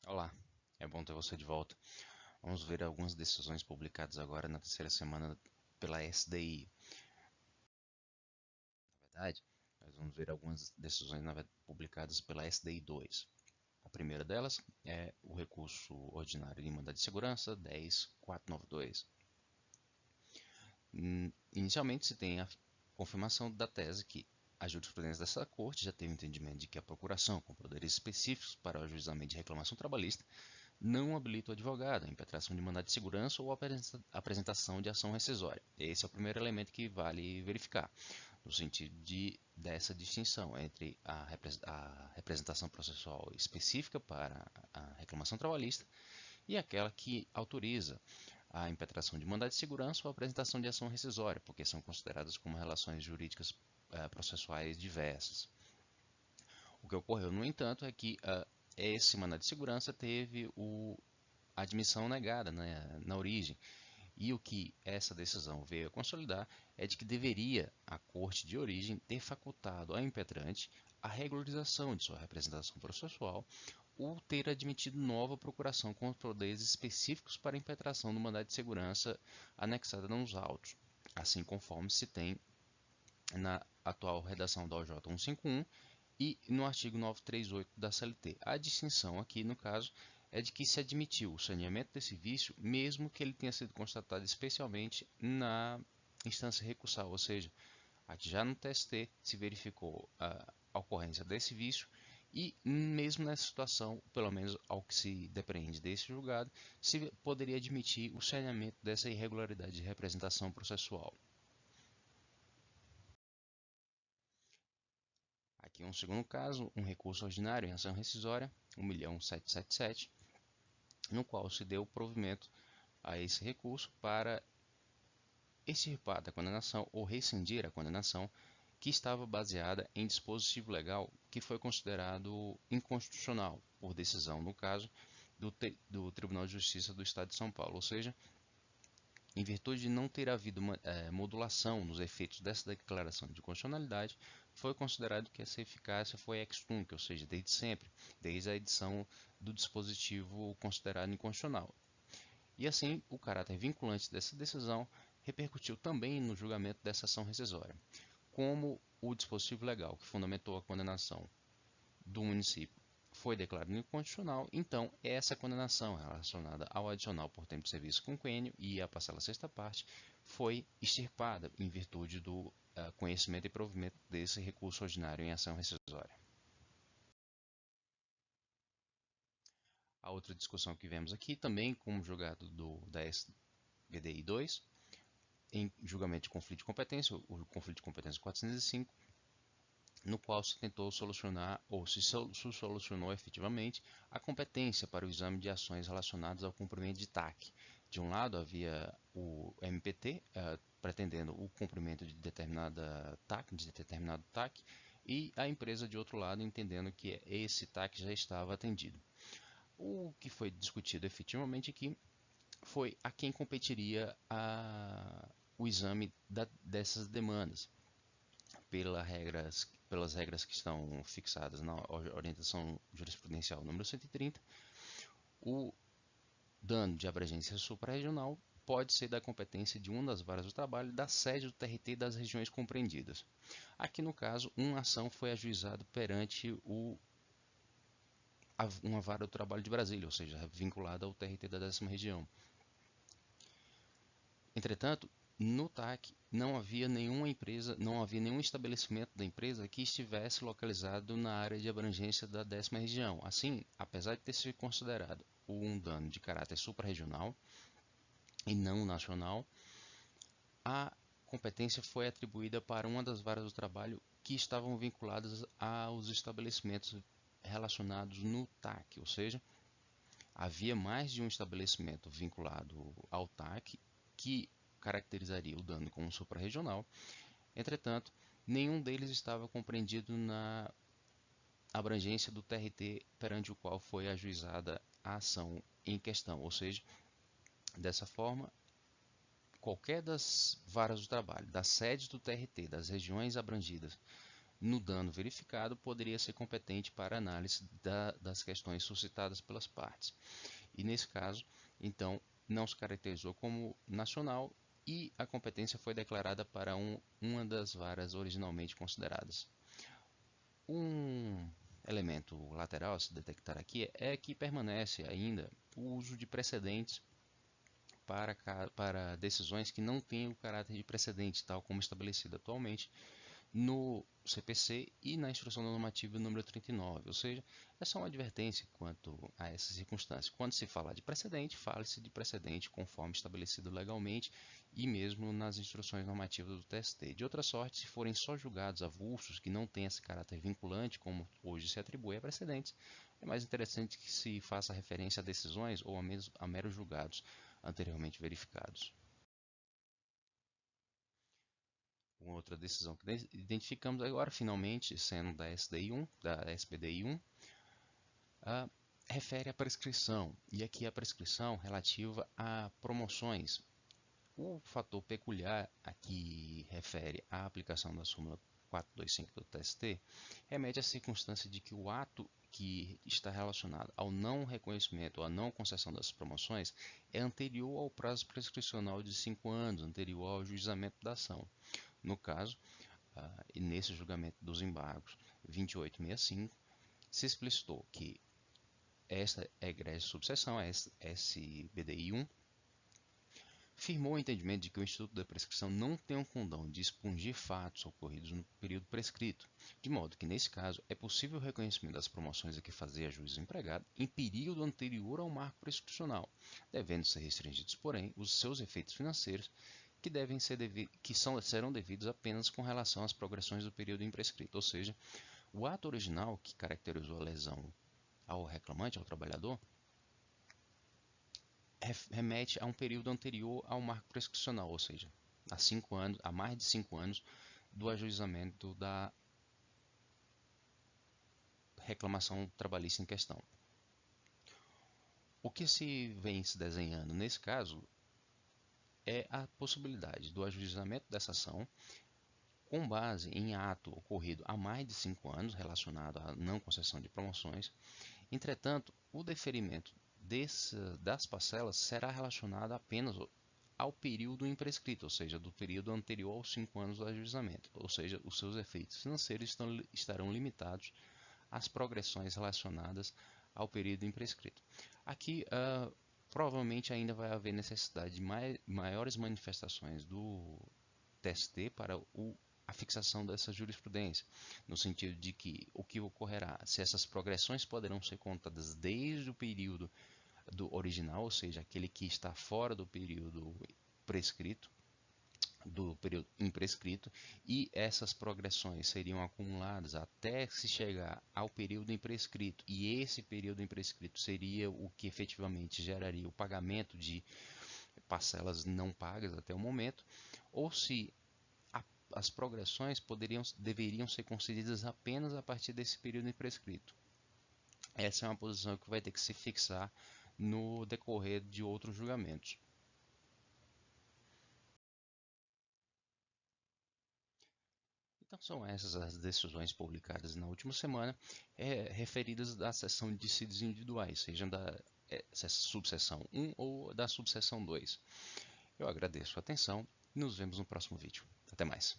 Olá, é bom ter você de volta. Vamos ver algumas decisões publicadas agora na terceira semana pela SDI. Na verdade, nós vamos ver algumas decisões publicadas pela SDI 2. A primeira delas é o recurso ordinário de mandado de segurança 10492. Inicialmente se tem a confirmação da tese que a jurisprudência dessa corte já teve o entendimento de que a procuração com poderes específicos para o ajuizamento de reclamação trabalhista não habilita o advogado à impetração de mandado de segurança ou apresentação de ação rescisória. Esse é o primeiro elemento que vale verificar, no sentido dessa distinção entre a representação processual específica para a reclamação trabalhista e aquela que autoriza a impetração de mandado de segurança ou a apresentação de ação rescisória, porque são consideradas como relações jurídicas processuais diversas. O que ocorreu, no entanto, é que esse mandado de segurança teve a admissão negada, né, na origem. E o que essa decisão veio a consolidar é de que deveria a corte de origem ter facultado ao impetrante a regularização de sua representação processual ou ter admitido nova procuração com poderes específicos para a impetração do mandado de segurança anexada nos autos, assim conforme se tem na atual redação da OJ 151 e no artigo 938 da CLT. A distinção aqui, no caso, é de que se admitiu o saneamento desse vício, mesmo que ele tenha sido constatado especialmente na instância recursal, ou seja, aqui já no TST se verificou a ocorrência desse vício e mesmo nessa situação, pelo menos ao que se depreende desse julgado, se poderia admitir o saneamento dessa irregularidade de representação processual. Aqui um segundo caso, um recurso ordinário em ação rescisória, 1.777, no qual se deu provimento a esse recurso para extirpar da condenação ou rescindir a condenação que estava baseada em dispositivo legal que foi considerado inconstitucional por decisão, no caso, do Tribunal de Justiça do Estado de São Paulo, ou seja, em virtude de não ter havido modulação nos efeitos dessa declaração de constitucionalidade, foi considerado que essa eficácia foi ex tunc, ou seja, desde sempre, desde a edição do dispositivo considerado inconstitucional. E assim, o caráter vinculante dessa decisão repercutiu também no julgamento dessa ação rescisória. Como o dispositivo legal que fundamentou a condenação do município foi declarado inconstitucional, então essa condenação relacionada ao adicional por tempo de serviço com quênio e a parcela sexta parte foi extirpada em virtude do conhecimento e provimento desse recurso ordinário em ação rescisória. A outra discussão que vemos aqui, também como julgado da SVDI 2, em julgamento de conflito de competência, o conflito de competência 405, no qual se tentou solucionar, ou se solucionou efetivamente, a competência para o exame de ações relacionadas ao cumprimento de TAC. De um lado havia o MPT, pretendendo o cumprimento de determinado TAC, e a empresa de outro lado entendendo que esse TAC já estava atendido. O que foi discutido efetivamente aqui foi a quem competiria o exame dessas demandas pelas regras que estão fixadas na orientação jurisprudencial número 130, o dano de abrangência suprarregional pode ser da competência de uma das varas do trabalho da sede do TRT das regiões compreendidas. Aqui no caso, uma ação foi ajuizada perante uma vara do trabalho de Brasília, ou seja, vinculada ao TRT da 10ª região. Entretanto, no TAC não havia nenhuma empresa, não havia nenhum estabelecimento da empresa que estivesse localizado na área de abrangência da 10ª região. Assim, apesar de ter sido considerado um dano de caráter suprarregional e não nacional, a competência foi atribuída para uma das varas do trabalho que estavam vinculadas aos estabelecimentos relacionados no TAC, ou seja, havia mais de um estabelecimento vinculado ao TAC que caracterizaria o dano como suprarregional. Entretanto, nenhum deles estava compreendido na abrangência do TRT perante o qual foi ajuizada a ação em questão, ou seja, dessa forma, qualquer das varas do trabalho, das sedes do TRT, das regiões abrangidas no dano verificado, poderia ser competente para análise das questões suscitadas pelas partes. E nesse caso, então, não se caracterizou como nacional e a competência foi declarada para uma das varas originalmente consideradas. Um elemento lateral a se detectar aqui é que permanece ainda o uso de precedentes para decisões que não têm o caráter de precedente, tal como estabelecido atualmente no CPC e na Instrução Normativa número 39, ou seja, é só uma advertência quanto a essa circunstância. Quando se falar de precedente, fale-se de precedente conforme estabelecido legalmente e mesmo nas instruções normativas do TST. De outra sorte, se forem só julgados avulsos que não têm esse caráter vinculante, como hoje se atribui a precedentes, é mais interessante que se faça referência a decisões ou a meros julgados anteriormente verificados. Uma outra decisão que identificamos agora, finalmente, sendo da SDI1, da SPDI1, refere à prescrição. E aqui a prescrição relativa a promoções. O fator peculiar aqui refere à aplicação da súmula 425 do TST, remete à circunstância de que o ato que está relacionado ao não reconhecimento ou à não concessão das promoções é anterior ao prazo prescricional de 5 anos, anterior ao juizamento da ação. No caso, e nesse julgamento dos embargos 2865, se explicitou que esta egrégia subseção, a SBDI1, firmou o entendimento de que o Instituto da Prescrição não tem o condão de expungir fatos ocorridos no período prescrito, de modo que, nesse caso, é possível o reconhecimento das promoções a que fazia juiz empregado em período anterior ao marco prescricional, devendo ser restringidos, porém, os seus efeitos financeiros, serão devidos apenas com relação às progressões do período imprescrito, ou seja, o ato original que caracterizou a lesão ao reclamante, ao trabalhador, remete a um período anterior ao marco prescricional, ou seja, a mais de 5 anos do ajuizamento da reclamação trabalhista em questão. O que se vem se desenhando nesse caso é a possibilidade do ajuizamento dessa ação com base em ato ocorrido há mais de 5 anos relacionado à não concessão de promoções. Entretanto, o deferimento das parcelas será relacionado apenas ao período imprescrito, ou seja, do período anterior aos 5 anos do ajuizamento, ou seja, os seus efeitos financeiros estarão limitados às progressões relacionadas ao período imprescrito. Aqui, provavelmente ainda vai haver necessidade de maiores manifestações do TST para a fixação dessa jurisprudência, no sentido de que o que ocorrerá, se essas progressões poderão ser contadas desde o período do original, ou seja, aquele que está fora do período prescrito, do período imprescrito, e essas progressões seriam acumuladas até se chegar ao período imprescrito, e esse período imprescrito seria o que efetivamente geraria o pagamento de parcelas não pagas até o momento, ou se as progressões deveriam ser concedidas apenas a partir desse período imprescrito. Essa é uma posição que vai ter que se fixar no decorrer de outros julgamentos. Então são essas as decisões publicadas na última semana, referidas à seção de dissídios individuais, seja da subseção 1 ou da subseção 2. Eu agradeço a atenção e nos vemos no próximo vídeo. Até mais.